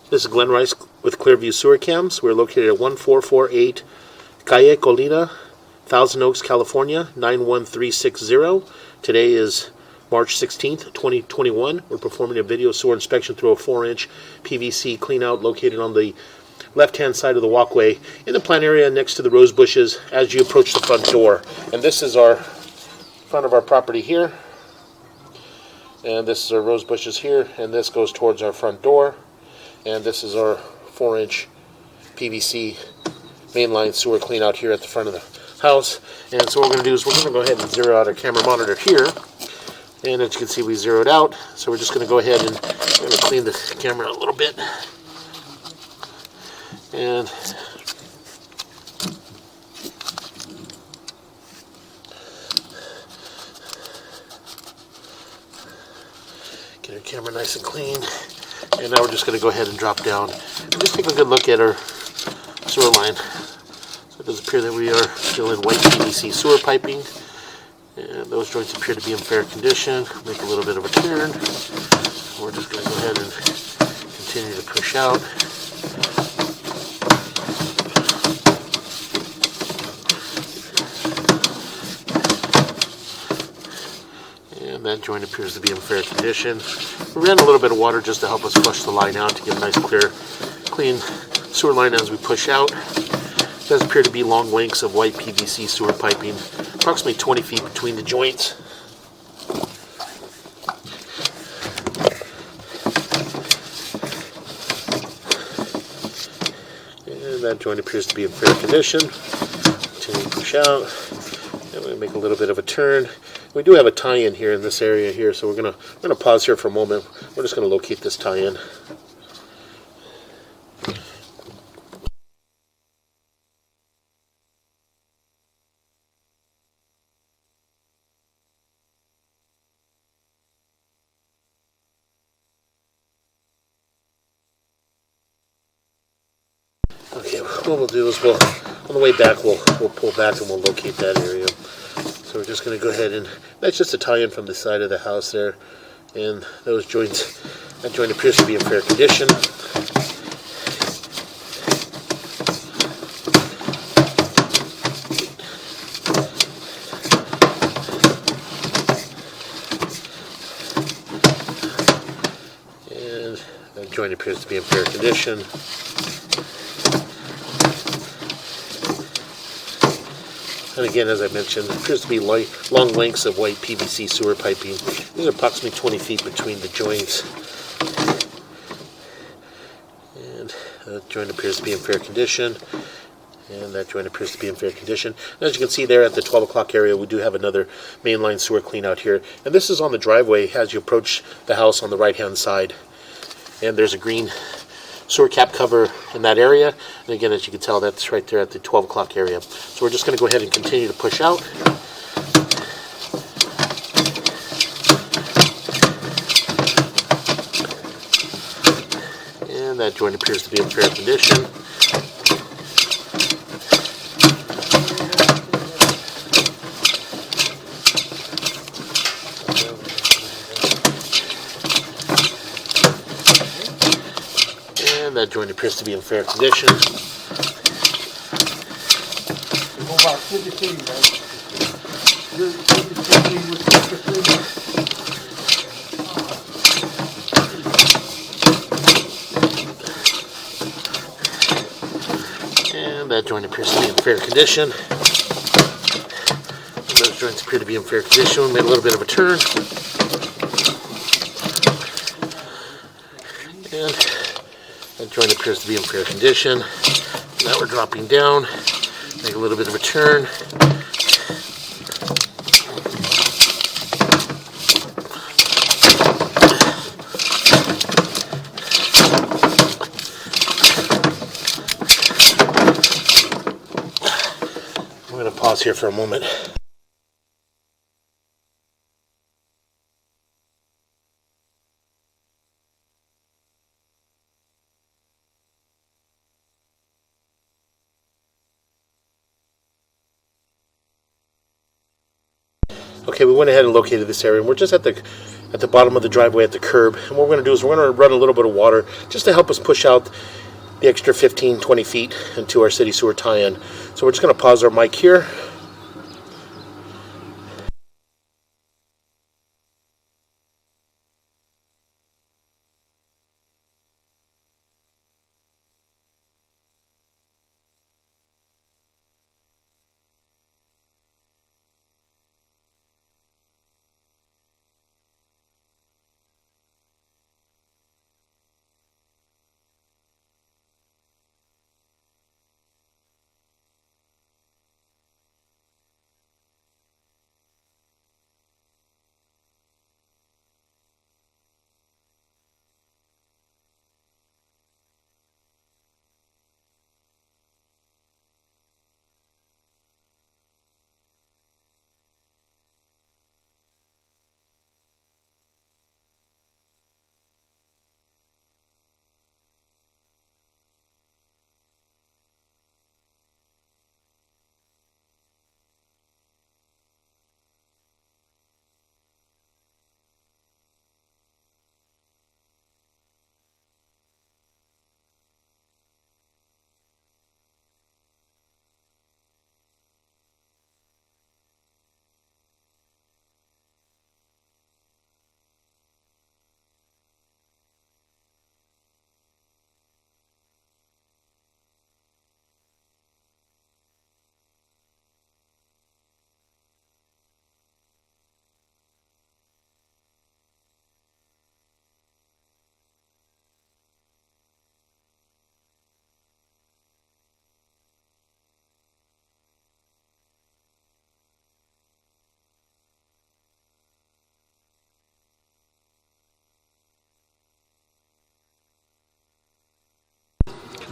This is Glenn Rice with Clearview Sewer Cams. We're located at 1448 Calle, Colina, Thousand Oaks, California, 91360. Today is March 16th, 2021. We're performing a video sewer inspection through a 4-inch PVC cleanout located on the left-hand side of the walkway in the plant area next to the rose bushes as you approach the front door. And this is our front of our property here. And this is our rose bushes here. And this goes towards our front door. And this is our 4-inch PVC mainline sewer clean out here at the front of the house. And so what we're going to do is we're going to go ahead and zero out our camera monitor here. And as you can see, we zeroed out. So we're just going to go ahead and we're going to clean the camera a little bit. And get our camera nice and clean. And now we're just going to go ahead and drop down and just take a good look at our sewer line. So it does appear that we are still in white PVC sewer piping. And those joints appear to be in fair condition. Make a little bit of a turn. We're just going to go ahead and continue to push out. And that joint appears to be in fair condition. We ran a little bit of water just to help us flush the line out to get a nice, clear, clean sewer line as we push out. It does appear to be long lengths of white PVC sewer piping, approximately 20 feet between the joints. And that joint appears to be in fair condition. Continue to push out. And we're going to make a little bit of a turn. We do have a tie-in here in this area here, so we're gonna pause here for a moment. We're just gonna locate this tie-in. Okay, what we'll do is on the way back we'll pull back and we'll locate that area. So we're just going to go ahead and, that's just a tie-in from the side of the house there. And those joints, that joint appears to be in fair condition. And that joint appears to be in fair condition. And again, as I mentioned, there appears to be long lengths of white PVC sewer piping. These are approximately 20 feet between the joints. And that joint appears to be in fair condition. And that joint appears to be in fair condition. And as you can see there at the 12 o'clock area, we do have another mainline sewer clean out here. And this is on the driveway as you approach the house on the right-hand side. And there's a green sewer cap cover in that area, and again, as you can tell, that's right there at the 12 o'clock area. So we're just going to go ahead and continue to push out. And that joint appears to be in fair condition. That joint appears to be in fair condition. And that joint appears to be in fair condition. And those joints appear to be in fair condition. We made a little bit of a turn. And that joint appears to be in fair condition. Now we're dropping down, make a little bit of a turn. I'm going to pause here for a moment. Okay, we went ahead and located this area, and we're just at the bottom of the driveway at the curb. And what we're going to do is we're going to run a little bit of water just to help us push out the extra 15, 20 feet into our city sewer tie-in. So we're just going to pause our mic here.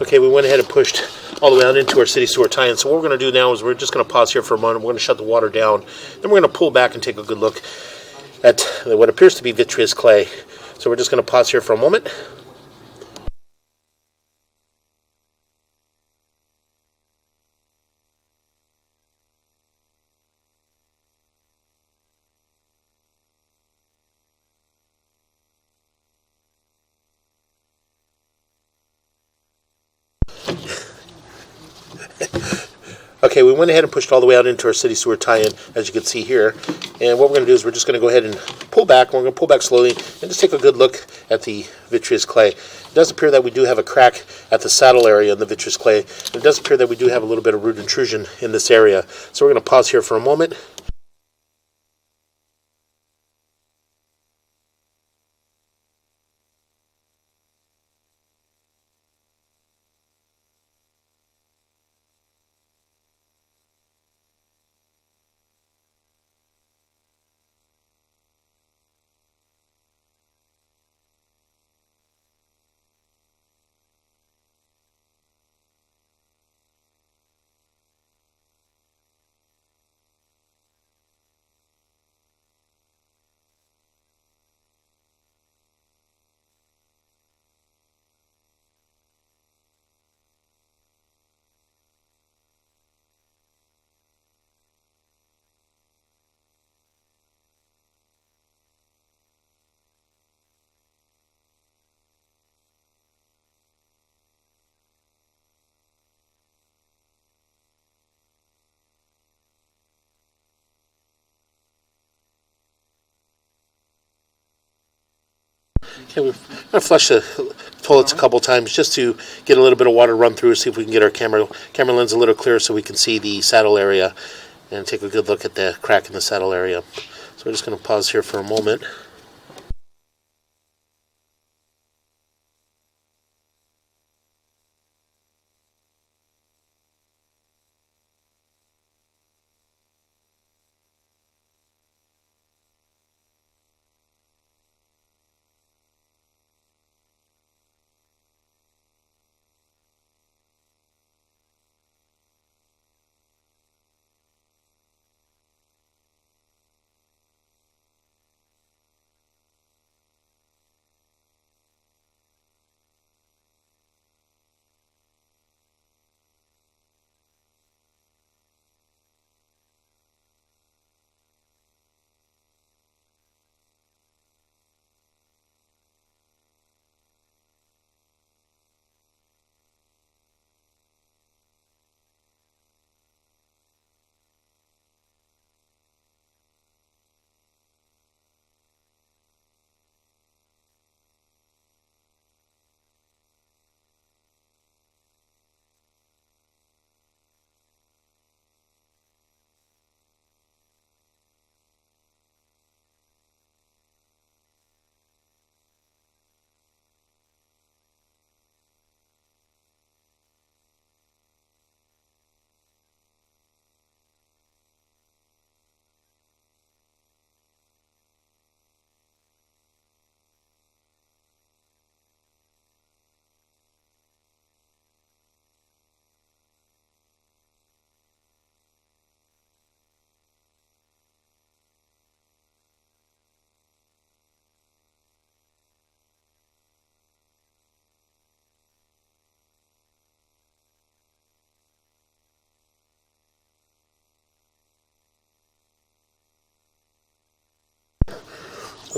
Okay, we went ahead and pushed all the way out into our city sewer tie-in. So what we're going to do now is we're just going to pause here for a moment. We're going to shut the water down. Then we're going to pull back and take a good look at what appears to be vitreous clay. So we're just going to pause here for a moment. Okay, we went ahead and pushed all the way out into our city sewer tie-in, as you can see here. And what we're going to do is we're just going to go ahead and pull back. We're going to pull back slowly and just take a good look at the vitreous clay. It does appear that we do have a crack at the saddle area in the vitreous clay. And it does appear that we do have a little bit of root intrusion in this area. So we're going to pause here for a moment. Okay, we're going to flush the toilets a couple times just to get a little bit of water run through, see if we can get our camera lens a little clearer so we can see the saddle area and take a good look at the crack in the saddle area. So we're just going to pause here for a moment.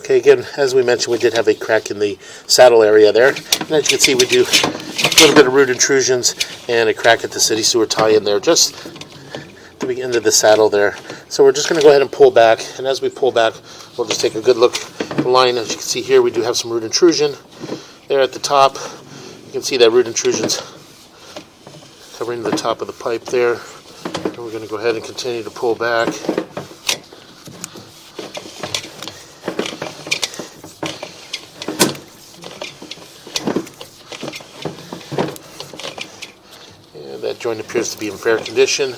Okay, again, as we mentioned, we did have a crack in the saddle area there. And as you can see, we do a little bit of root intrusions and a crack at the city sewer tie-in there, just at the end of the saddle there. So we're just going to go ahead and pull back. And as we pull back, we'll just take a good look at the line. As you can see here, we do have some root intrusion there at the top. You can see that root intrusions covering the top of the pipe there. And we're going to go ahead and continue to pull back. And that joint appears to be in fair condition.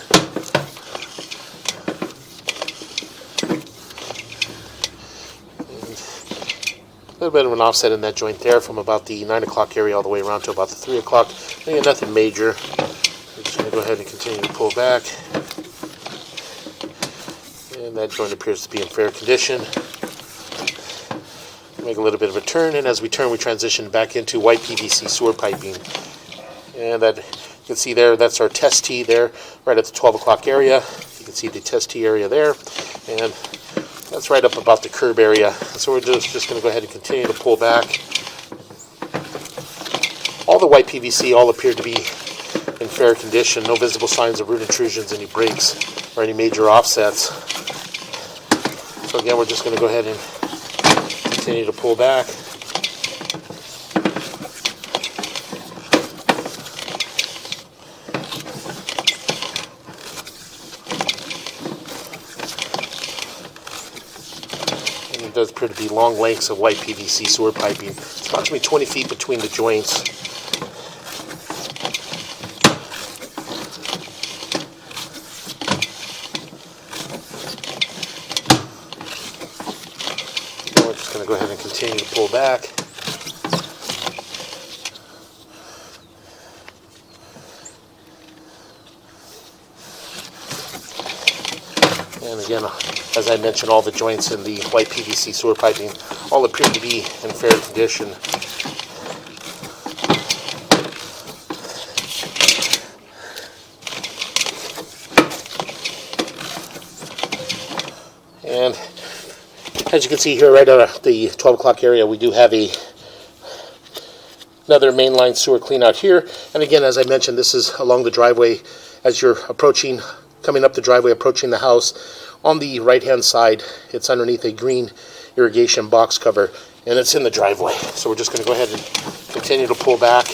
A little bit of an offset in that joint there from about the 9 o'clock area all the way around to about the 3 o'clock. Again, nothing major. We're just going to go ahead and continue to pull back. And that joint appears to be in fair condition. Make a little bit of a turn, and as we turn, we transition back into white PVC sewer piping. And that, you can see there, that's our test tee there, right at the 12 o'clock area. You can see the test tee area there. And that's right up about the curb area. So we're just going to go ahead and continue to pull back. All the white PVC all appear to be in fair condition. No visible signs of root intrusions, any breaks, or any major offsets. So again, we're just going to go ahead and continue to pull back. It does appear to be long lengths of white PVC sewer piping. It's approximately 20 feet between the joints. And we're just going to go ahead and continue to pull back. And again, as I mentioned, all the joints in the white PVC sewer piping all appear to be in fair condition. And as you can see here, right at the 12 o'clock area, we do have another mainline sewer clean out here. And again, as I mentioned, this is along the driveway as you're coming up the driveway, approaching the house. On the right-hand side, it's underneath a green irrigation box cover, and it's in the driveway. So we're just going to go ahead and continue to pull back.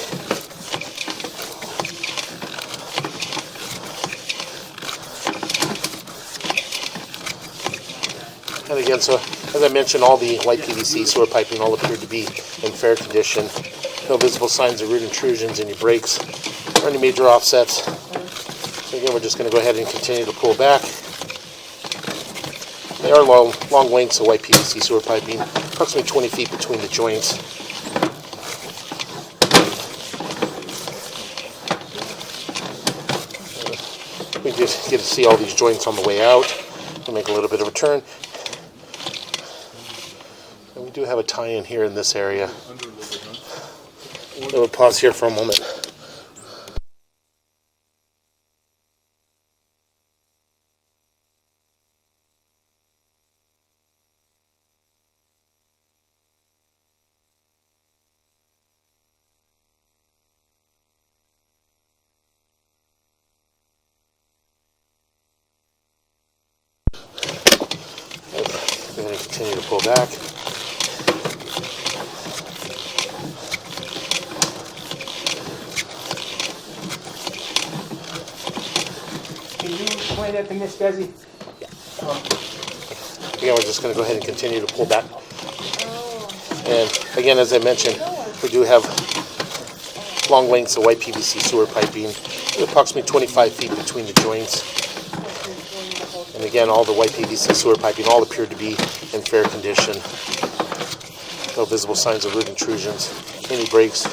And again, so as I mentioned, all the white PVC sewer piping all appear to be in fair condition. No visible signs of root intrusions, any breaks, or any major offsets. So again, we're just going to go ahead and continue to pull back. They are long lengths of white PVC sewer piping, approximately 20 feet between the joints. We just get to see all these joints on the way out. We'll make a little bit of a turn. And we do have a tie-in here in this area. We'll pause here for a moment. We're going to continue to pull back. Can you point at the Miss Desi? Again, we're just going to go ahead and continue to pull back. And again, as I mentioned, we do have long lengths of white PVC sewer piping, approximately 25 feet between the joints. And again, all the white PVC sewer piping all appear to be in fair condition. No visible signs of root intrusions, any breaks,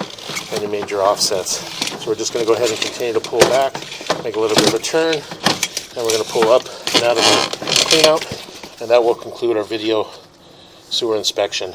any major offsets. So we're just going to go ahead and continue to pull back, make a little bit of a turn, and we're going to pull up and out of the clean out, and that will conclude our video sewer inspection.